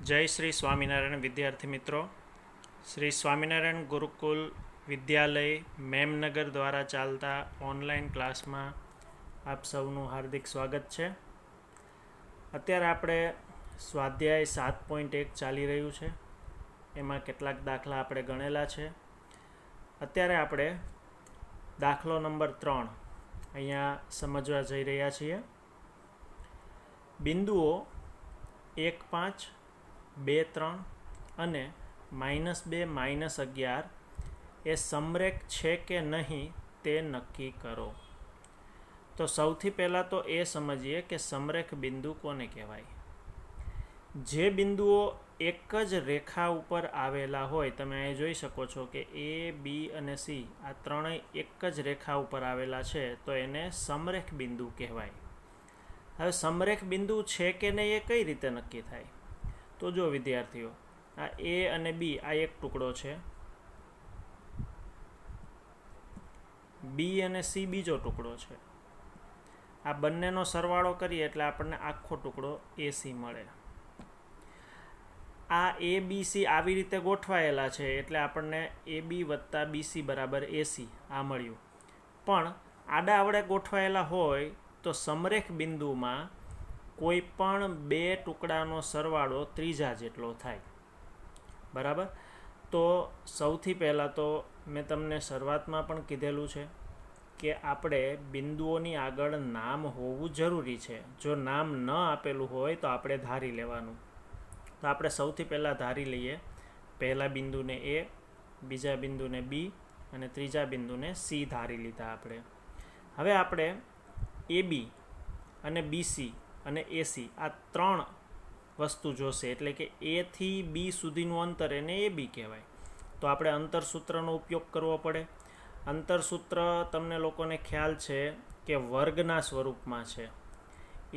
જય શ્રી સ્વામિનારાયણ વિદ્યાર્થી મિત્રો. શ્રી સ્વામિનારાયણ ગુરુકુલ વિદ્યાલય મેમનગર દ્વારા ચાલતા ઓનલાઈન ક્લાસમાં આપ સૌનું હાર્દિક સ્વાગત છે. અત્યારે આપણે સ્વાધ્યાય 7.1 ચાલી રહ્યું છે. એમાં કેટલાક દાખલા આપણે ગણેલા છે. અત્યારે આપણે દાખલો નંબર 3 અહીંયા સમજવા જઈ રહ્યા છીએ. બિંદુઓ 1, 5, 2, 3 અને -2, -11 એ સમરેખ છે કે નહીં તે નક્કી કરો. તો સૌથી પહેલાં તો એ સમજીએ કે સમરેખ બિંદુ કોને કહેવાય. જે બિંદુઓ એક જ રેખા ઉપર આવેલા હોય, તમે અહીં જોઈ શકો છો કે A, B અને C આ ત્રણેય એક જ રેખા ઉપર આવેલા છે, તો એને સમરેખ બિંદુ કહેવાય. હવે સમરેખ બિંદુ છે કે નહીં એ કઈ રીતે નક્કી થાય? તો જો વિદ્યાર્થીઓ, આ A અને B આ એક ટુકડો છે, B અને C બીજો ટુકડો છે. આ બંનેનો સરવાળો કરીએ એટલે આપણને આખો ટુકડો AC મળે. આ ABC આવી રીતે ગોઠવાયેલા છે એટલે આપણને AB + BC = AC આ મળ્યું. પણ આડા આવડે ગોઠવાયેલા હોય તો સમરેખ બિંદુમાં કોઈ પણ બે ટુકડાનો સરવાળો ત્રીજા જેટલો થાય. બરાબર? તો સૌથી પહેલાં તો મેં તમને શરૂઆતમાં પણ કીધેલું છે કે આપણે બિંદુઓની આગળ નામ હોવું જરૂરી છે. જો નામ ન આપેલું હોય તો આપણે ધારી લેવાનું. તો આપણે સૌથી પહેલાં ધારી લઈએ, પહેલા બિંદુને A, બીજા બિંદુને B અને ત્રીજા બિંદુને C ધારી લીધા આપણે. હવે આપણે AB અને BC અને AC આ ત્રણ વસ્તુ જોશે, એટલે કે A થી B સુધીનું અંતર એને AB કહેવાય. તો આપણે અંતરસૂત્રનો ઉપયોગ કરવો પડે. અંતરસૂત્ર તમને લોકોને ખ્યાલ છે કે વર્ગના સ્વરૂપમાં છે.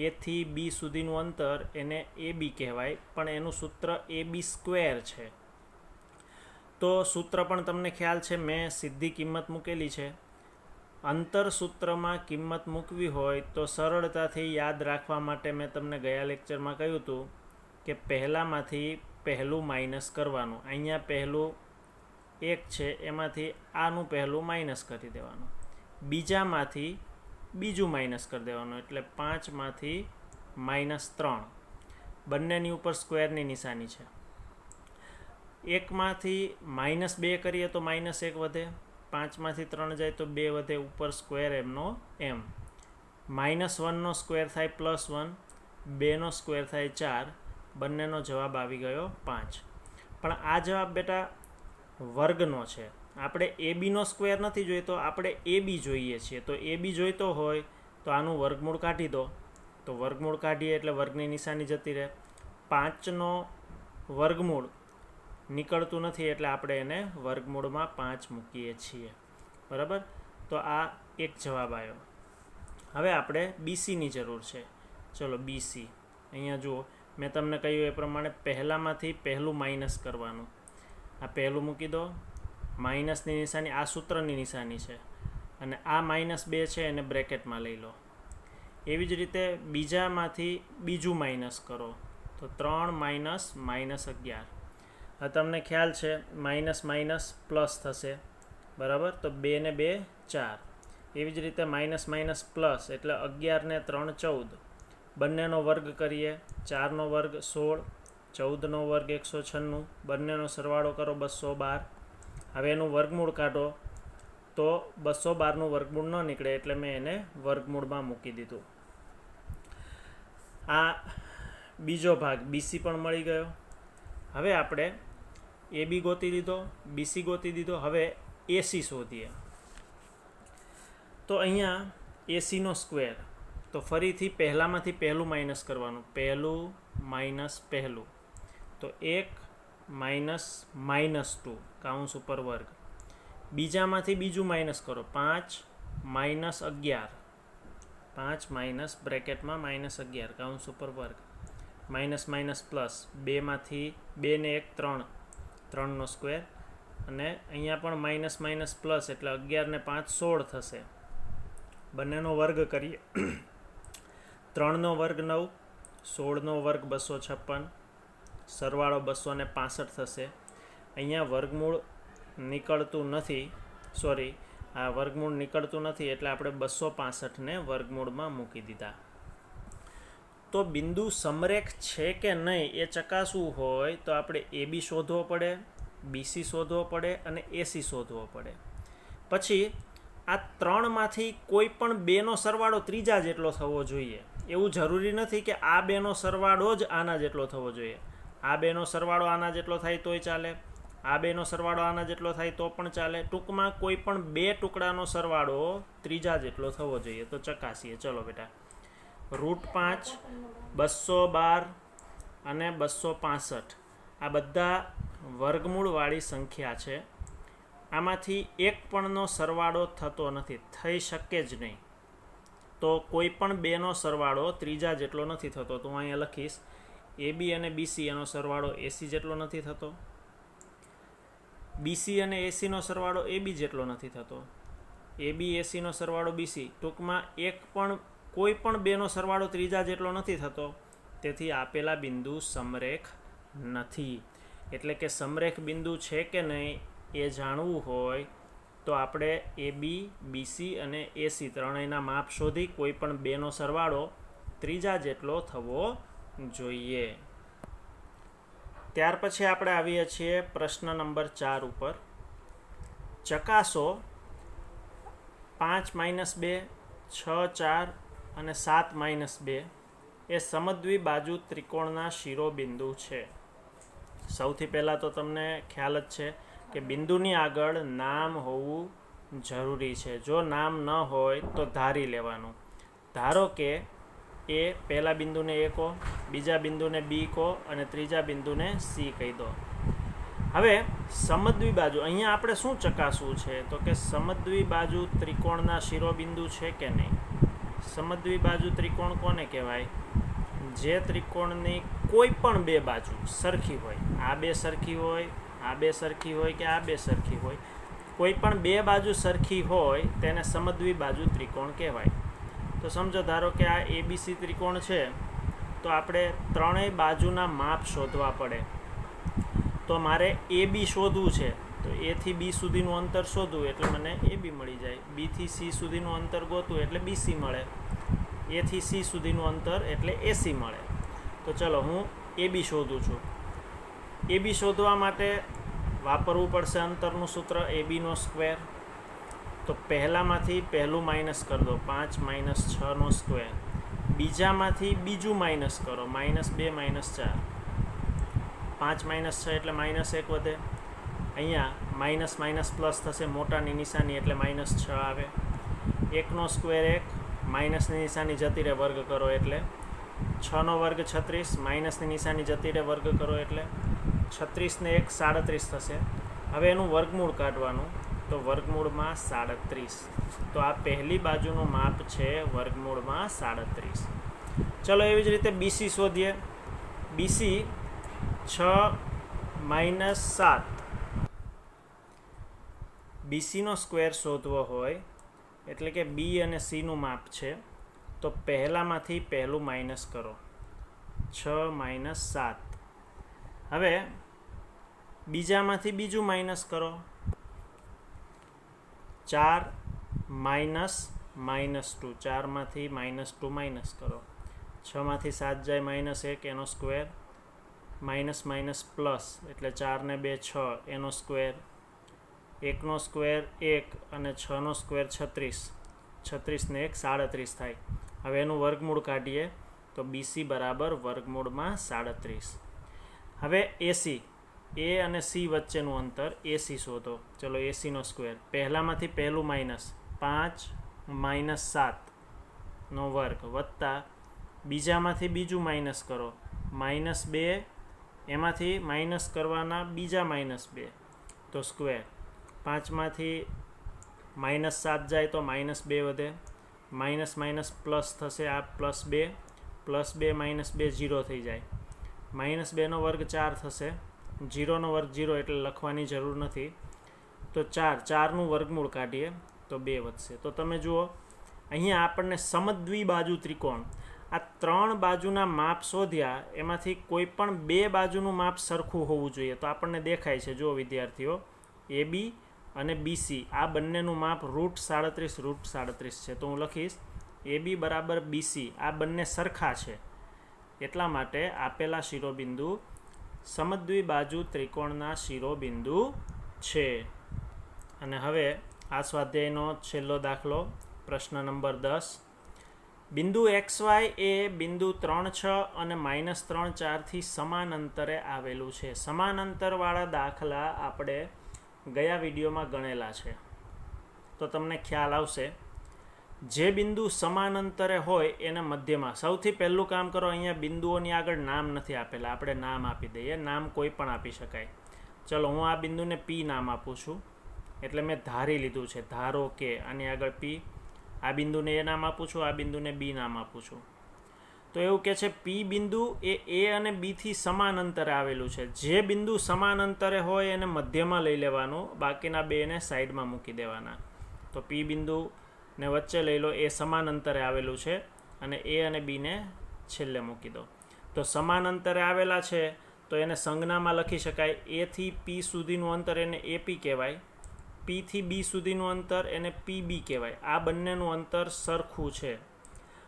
A થી B સુધીનું અંતર એને AB કહેવાય, પણ એનું સૂત્ર AB² છે. તો સૂત્ર પણ તમને ખ્યાલ છે, મેં સીધી કિંમત મૂકેલી છે. અંતરસૂત્રમાં કિંમત મૂકવી હોય તો સરળતાથી યાદ રાખવા માટે મેં તમને ગયા લેક્ચરમાં કહ્યું હતું કે પહેલાંમાંથી પહેલું માઇનસ કરવાનું. અહીંયા પહેલું 1 છે, એમાંથી આનું પહેલું માઇનસ કરી દેવાનું. બીજામાંથી બીજું માઇનસ કરી દેવાનું, એટલે 5માંથી -3. બંનેની ઉપર સ્ક્વેરની નિશાની છે. 1માંથી -2 કરીએ તો -1 વધે, 5માંથી 3 જાય તો 2 વધે, ઉપર સ્ક્વેર એમનો એમ. -1નો સ્ક્વેર થાય +1, 2નો સ્ક્વેર થાય 4, બંનેનો જવાબ આવી ગયો 5. પણ આ જવાબ બેટા વર્ગનો છે. આપણે ABનો સ્ક્વેર નથી જોઈતો, આપણે AB જોઈએ છીએ. તો AB જોઈતો હોય તો આનું વર્ગમૂળ કાઢી દો. તો વર્ગમૂળ કાઢીએ એટલે વર્ગની નિશાની જતી રહે. 5નો વર્ગમૂળ નીકળતું નથી એટલે આપણે એને વર્ગમૂળમાં 5 મૂકીએ છીએ. બરાબર? તો આ એક જવાબ આવ્યો. હવે આપણે BCની જરૂર છે. ચલો BC અહીંયા જુઓ, મેં તમને કહ્યું એ પ્રમાણે પહેલાંમાંથી પહેલું માઇનસ કરવાનું. આ પહેલું મૂકી દો, માઇનસની નિશાની આ સૂત્રની નિશાની છે, અને આ -2 છે એને બ્રેકેટમાં લઈ લો. એવી જ રીતે બીજામાંથી બીજું માઇનસ કરો, તો 3 - -11. હવે તમને ખ્યાલ છે માઇનસ પ્લસ થશે. બરાબર? તો 2 ને 2 4. એવી જ રીતે માઇનસ પ્લસ એટલે 11 ને 3 14. બંનેનો વર્ગ કરીએ, 4નો વર્ગ 16, 14નો વર્ગ 196, બંનેનો સરવાળો કરો 212. હવે એનું વર્ગમૂળ કાઢો તો 212નું વર્ગમૂળ ન નીકળે એટલે મેં એને વર્ગમૂળમાં મૂકી દીધું. આ બીજો ભાગ BC પણ મળી ગયો. હવે આપણે AB ગોતી દીધો, BC ગોતી દીધો. હવે AC શોધીએ. તો અહીંયા ACનો સ્ક્વેર, તો ફરીથી પહેલાંમાંથી પહેલું માઇનસ કરવાનું. પહેલું માઇનસ પહેલું, તો 1 - -2 કાઉન્સ ઉપર વર્ગ. બીજામાંથી બીજું માઇનસ કરો, 5 - 11. 5 - બ્રેકેટમાં -11 કાઉન્સ ઉપર વર્ગ. માઇનસ પ્લસ, 2માંથી 2 ને 1 3, 3નો સ્ક્વેર. અને અહીંયા પણ પ્લસ એટલે 11 ને 5 16 થશે. બંનેનો વર્ગ કરીએ, 3નો વર્ગ 9, 16નો વર્ગ 256, સરવાળો 265 થશે. અહીંયા વર્ગમૂળ નીકળતું નથી, સોરી, આ વર્ગમૂળ નીકળતું નથી એટલે આપણે 265ને વર્ગમૂળમાં મૂકી દીધા. તો બિંદુ સમરેખ છે કે નહીં એ ચકાસવું હોય તો આપણે AB શોધવો પડે, BC શોધવો પડે અને AC શોધવો પડે. પછી આ ત્રણમાંથી કોઈ પણ બેનો સરવાળો ત્રીજા જેટલો થવો જોઈએ. એવું જરૂરી નથી કે આ બેનો સરવાળો જ આના જેટલો થવો જોઈએ. આ બેનો સરવાળો આના જેટલો થાય તોય ચાલે, આ બેનો સરવાળો આના જેટલો થાય તો પણ ચાલે. ટૂંકમાં કોઈ પણ બે ટુકડાનો સરવાળો ત્રીજા જેટલો થવો જોઈએ. તો ચકાસીએ, ચલો બેટા. √5, 212 અને 265 આ બધા વર્ગમૂળવાળી સંખ્યા છે. આમાંથી એક પણનો સરવાળો થતો નથી, થઈ શકે જ નહીં. તો કોઈ પણ બેનો સરવાળો ત્રીજા જેટલો નથી થતો. તો હું અહીંયા લખીશ AB અને BC એનો સરવાળો AC જેટલો નથી થતો, BC અને AC નો સરવાળો AB જેટલો નથી થતો, AB AC નો સરવાળો BC. ટૂંકમાં કોઈ પણ બેનો સરવાળો ત્રીજા જેટલો નથી થતો. તેથી આપેલા બિંદુ સમરેખ નથી. એટલે કે સમરેખ બિંદુ છે કે નહીં એ જાણવું હોય તો આપણે AB, BC અને AC ત્રણેયના માપ શોધી કોઈ પણ બેનો સરવાળો ત્રીજા જેટલો થવો જોઈએ. ત્યાર પછી આપણે આવીએ છીએ પ્રશ્ન નંબર 4 ઉપર. ચકાસો 5 - 2, 6 4 અને 7 - 2 એ સમદ્વિબાજુ ત્રિકોણના શિરોબિંદુ છે. સૌથી પહેલાં તો તમને ખ્યાલ જ છે કે બિંદુની આગળ નામ હોવું જરૂરી છે. જો નામ ન હોય તો ધારી લેવાનું. ધારો કે એ પહેલા બિંદુને A કહો, બીજા બિંદુને B કહો અને ત્રીજા બિંદુને C કહી દો. હવે સમદ્વિબાજુ અહીંયા આપણે શું ચકાસવું છે તો કે સમદ્વિબાજુ ત્રિકોણના શિરોબિંદુ છે કે નહીં. સમદ્વિબાજુ ત્રિકોણ કોને કહેવાય? જે ત્રિકોણની કોઈ પણ બે બાજુ સરખી હોય, આ બે સરખી હોય, આ બે સરખી હોય કે આ બે સરખી હોય, કોઈ પણ બે બાજુ સરખી હોય તેને સમદ્વિબાજુ ત્રિકોણ કહેવાય. તો સમજો ધારો કે આ ABC ત્રિકોણ છે તો આપણે ત્રણેય બાજુના માપ શોધવા પડે. તો મારે AB શોધવું છે તો A થી B સુધીનું અંતર શોધવું એટલે મને AB મળી જાય. B થી C સુધીનું અંતર ગોતવું એટલે BC મળે. A થી C સુધીનું અંતર એટલે AC મળે. તો ચલો હું AB શોધું છું. AB શોધવા માટે વાપરવું પડશે અંતરનું સૂત્ર AB² તો પહેલામાંથી પહેલું માઇનસ કરી દો, 5 - 6². બીજામાંથી બીજું માઇનસ કરો, -2 - 4. 5 - 6 એટલે -1 વધે. અહીંયા માઇનસ માઇનસ પ્લસ થશે, મોટાની નિશાની એટલે -6 આવે. 1² 1, માઇનસની નિશાની જતી રહે, વર્ગ કરો એટલે 6 નો વર્ગ 36, માઇનસની નિશાની જતી રહે, વર્ગ કરો એટલે 36 ને 1 37 થશે. હવે એનું વર્ગમૂળ કાઢવાનું તો વર્ગમૂળમાં 37. તો આ પહેલી બાજુનું માપ છે વર્ગમૂળમાં 37. ચલો એવી જ રીતે BC શોધીએ. BC 6 - 7. BCનો સ્ક્વેર શોધવો હોય એટલે કે B અને C નું માપ છે તો પહેલામાંથી પહેલું માઇનસ કરો, 6 - 7. હવે બીજામાંથી બીજું માઇનસ કરો, 4 - -2. 4માંથી -2 માઇનસ કરો. 6માંથી 7 જાય -1 એનો સ્ક્વેર, માઇનસ પ્લસ એટલે 4 ને 2 6 એનો સ્ક્વેર, 1નો સ્ક્વેર 1 અને 6નો સ્ક્વેર 36, 36 ને 1 37 થાય. હવે એનું વર્ગમૂળ કાઢીએ તો BC બરાબર વર્ગમૂળમાં 37. હવે AC, A અને C વચ્ચેનું અંતર AC શોધો. ચલો ACનો સ્ક્વેર, પહેલામાંથી પહેલું માઇનસ 5 - 7નો વર્ગ વત્તા બીજામાંથી બીજું માઇનસ કરો, -2, એમાંથી માઇનસ કરવાના બીજા -2 તો સ્ક્વેર. 5માંથી -7 જાય તો -2 વધે, માઇનસ પ્લસ થશે, આ +2 -2 0 થઈ જાય. -2નો વર્ગ 4 થશે, 0નો વર્ગ 0 એટલે લખવાની જરૂર નથી. તો 4નું વર્ગમૂળ કાઢીએ તો 2 વધશે. તો તમે જુઓ અહીંયા આપણને સમદ્વિબાજુ ત્રિકોણ, આ 3 બાજુના માપ શોધ્યા, એમાંથી કોઈ પણ 2 બાજુનું માપ સરખું હોવું જોઈએ. તો આપણને દેખાય છે, જો વિદ્યાર્થીઓ, AB અને BC આ બંનેનું માપ √37 છે. તો હું લખીશ AB બરાબર BC, આ બંને સરખા છે. એટલા માટે આપેલા શિરોબિંદુ સમદ્વિબાજુ ત્રિકોણના શિરોબિંદુ છે. અને હવે આ સ્વાધ્યાયનો છેલ્લો દાખલો, પ્રશ્ન નંબર 10. બિંદુ XY એ બિંદુ 3, 6 અને -3, 4 થી સમાન અંતરે આવેલું છે. સમાન અંતરવાળા દાખલા આપણે ગયા વિડીયોમાં ગણેલા છે, તો તમને ખ્યાલ આવશે. જે બિંદુ સમાન અંતરે હોય એને મધ્યમાં. સૌથી પહેલું કામ કરો, અહીંયા બિંદુઓની આગળ નામ નથી આપેલા, આપણે નામ આપી દઈએ. નામ કોઈ પણ આપી શકાય. ચલો, હું આ બિંદુને P નામ આપું છું, એટલે મેં ધારી લીધું છે. ધારો કે આની આગળ P, આ બિંદુને A નામ આપું છું, આ બિંદુને B નામ આપું છું. તો એવું કહે છે P બિંદુ એ A અને B થી સમાન અંતરે આવેલું છે. જે બિંદુ સમાન અંતરે હોય એને મધ્યમાં લઈ લેવાનું, બાકીના 2ને સાઈડમાં મૂકી દેવાના. તો P બિંદુને વચ્ચે લઈ લો, એ સમાન અંતરે આવેલું છે, અને A અને Bને છેલ્લે મૂકી દો. તો સમાન અંતરે આવેલા છે તો એને સંજ્ઞામાં લખી શકાય. A થી P સુધીનું અંતર એને AP કહેવાય, P થી B સુધીનું અંતર એને PB કહેવાય. આ બંનેનું અંતર સરખું છે.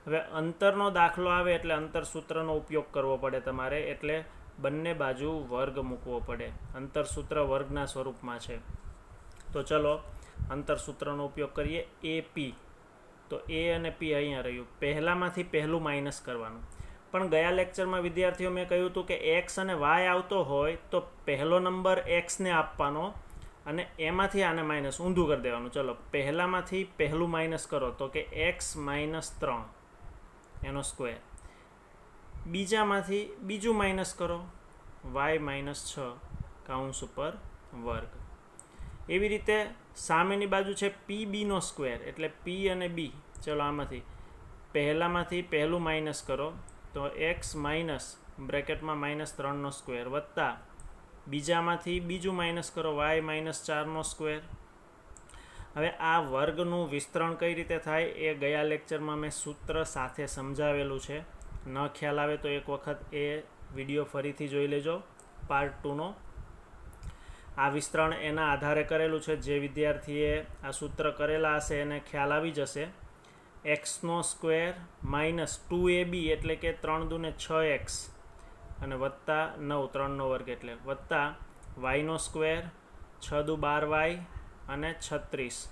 હવે અંતરનો દાખલો આવે એટલે અંતર સૂત્રનો ઉપયોગ કરવો પડે તમારે, એટલે બંને બાજુ વર્ગ મૂકવો પડે. અંતર સૂત્ર વર્ગના સ્વરૂપમાં છે. તો ચલો અંતર સૂત્રનો ઉપયોગ કરીએ. AP, તો A અને P અહીંયા રહ્યું. પહેલામાંથી પહેલું માઇનસ કરવાનું. પણ ગયા લેક્ચરમાં વિદ્યાર્થીઓ મેં કહ્યું હતું કે X અને Y આવતો હોય તો પહેલો નંબર Xને આપવાનો અને એમાંથી આને માઇનસ ઊંધું કરી દેવાનું. ચલો, પહેલામાંથી પહેલું માઇનસ કરો તો કે X - 3 એનો સ્ક્વેર. બીજામાંથી બીજું માઇનસ કરો, Y - 6 કૌંસ ઉપર વર્ગ. એવી રીતે સામેની બાજુ છે PB નો સ્ક્વેર, એટલે P અને B. ચલો, આમાંથી પહેલામાંથી પહેલું માઇનસ કરો તો X માઇનસ બ્રેકેટમાં -3 નો સ્ક્વેર, વત્તા બીજામાંથી બીજું માઇનસ કરો, Y - 4 નો સ્ક્વેર. હવે આ વર્ગનું વિસ્તરણ કઈ રીતે થાય એ ગયા લેક્ચરમાં મેં સૂત્ર સાથે સમજાવેલું છે. ન ખ્યાલ આવે તો એક વખત એ વિડીયો ફરીથી જોઈ લેજો, પાર્ટ 2નો. આ વિસ્તરણ એના આધારે કરેલું છે. જે વિદ્યાર્થીએ આ સૂત્ર કરેલા હશે એને ખ્યાલ આવી જશે. X² - 2AB એટલે કે 3 દુને 6X અને વત્તા 9, 3નો વર્ગ એટલે, વત્તા Y² 6 દુ 12Y અને 36.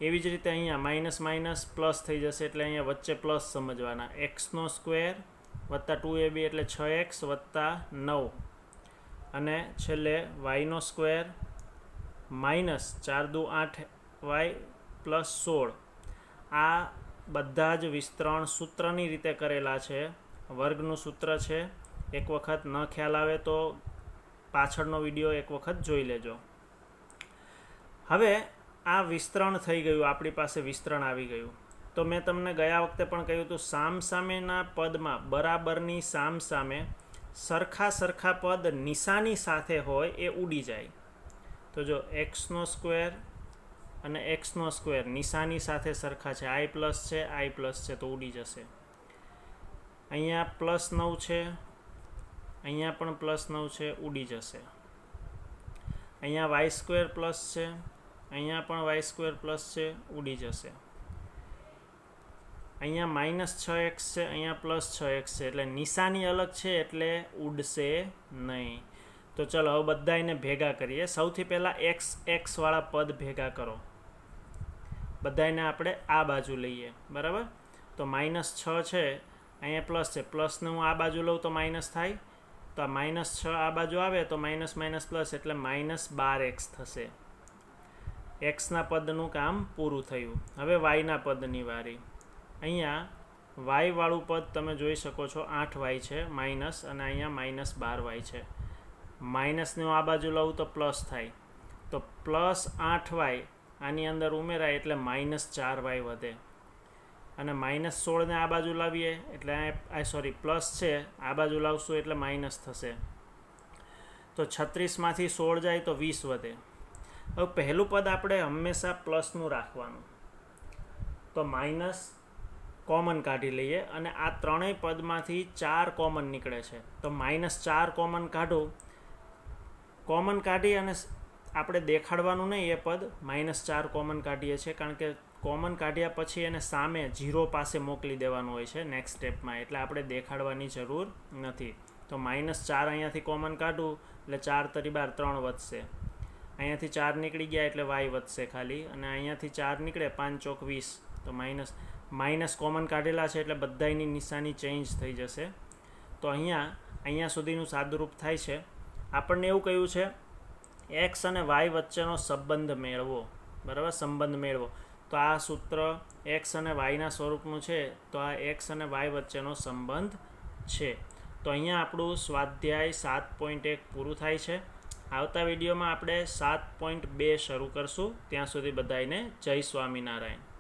એવી જ રીતે અહીંયા માઇનસ માઇનસ પ્લસ થઈ જશે, એટલે અહીંયા વચ્ચે પ્લસ સમજવાના. X² વત્તા 2AB એટલે 6X વત્તા 9, અને છેલ્લે Y² -4 દુ 8Y પ્લસ 16. આ બધા જ વિસ્તરણ સૂત્રની રીતે કરેલા છે. વર્ગનું સૂત્ર છે. એક વખત ન ખ્યાલ આવે તો પાછળનો વિડીયો એક વખત જોઈ લેજો. હવે આ વિસ્તરણ થઈ ગયું, આપણી પાસે વિસ્તરણ આવી ગયું. તો મેં તમને ગયા વખતે પણ કહ્યું હતું, સામસામેના પદમાં બરાબરની સામસામે સરખા પદ નિશાની સાથે હોય એ ઉડી જાય. તો જો X² અને X² નિશાની સાથે સરખા છે, I+ છે, I+ છે, તો ઉડી જશે. અહીંયા +9 છે, અહીંયા પણ +9 છે, ઉડી જશે. અહીંયા Y² પ્લસ છે, અહીંયા પણ Y² છે, ઉડી જશે. અહીંયા -6X છે, અહીંયા +6X છે, એટલે નિશાની અલગ છે એટલે ઉડશે નહીં. તો ચલો હવે બધા એને ભેગા કરીએ. સૌથી પહેલાં X વાળા પદ ભેગા કરો. બધાને આપણે આ બાજુ લઈએ, બરાબર. તો -6 છે, અહીંયા પ્લસ છે, પ્લસને હું આ બાજુ લઉં તો માઇનસ થાય. તો આ -6 આ બાજુ આવે તો માઇનસ માઇનસ પ્લસ એટલે -12X થશે. Xના પદનું કામ પૂરું થયું. હવે Yના પદની વારી. અહીંયા Y વાળું પદ તમે જોઈ શકો છો, 8Y છે માઇનસ, અને અહીંયા -12Y છે. માઇનસને હું આ બાજુ લઉં તો પ્લસ થાય. તો +8Y આની અંદર ઉમેરાય એટલે -4Y વધે. અને -16ને આ બાજુ લાવીએ એટલે પ્લસ છે, આ બાજુ લાવશું એટલે માઇનસ થશે. તો 36માંથી 16 જાય તો 20 વધે. હવે પહેલું પદ આપણે હંમેશા પ્લસનું રાખવાનું. તો કોમન કાઢી લઈએ અને આ ત્રણેય પદમાંથી 4 કોમન નીકળે છે તો -4 કોમન કાઢો. કોમન કાઢી અને આપણે દેખાડવાનું નહીં એ પદ -4 કોમન કાઢીએ છીએ, કારણ કે કોમન કાઢ્યા પછી એને સામે 0 પાસે મોકલી દેવાનું હોય છે નેક્સ્ટ સ્ટેપમાં, એટલે આપણે દેખાડવાની જરૂર નથી. તો -4 અહીંયાથી કોમન કાઢું એટલે 4 તરી 12 3 વધશે. અહીંયાથી 4 નીકળી ગયા એટલે y વધશે ખાલી, અને અહીંયાથી 4 નીકળે 5 ચોક 20, તો માઇનસ કોમન કાઢેલા છે એટલે બધાયની નિશાની ચેન્જ થઈ જશે. તો અહીંયા સુધીનું સાદુરૂપ થાય છે. આપણને એવું કહ્યું છે x અને y વચ્ચેનો સંબંધ મેળવો, બરાબર, સંબંધ મેળવો. તો આ સૂત્ર x અને yના સ્વરૂપનું છે, તો આ x અને y વચ્ચેનો સંબંધ છે. તો અહીંયા આપણું સ્વાધ્યાય 7.1 પૂરું થાય છે. આવતા વિડીયોમાં આપણે 7.2 શરૂ કરશું. ત્યાં સુધી બધાને જય સ્વામિનારાયણ.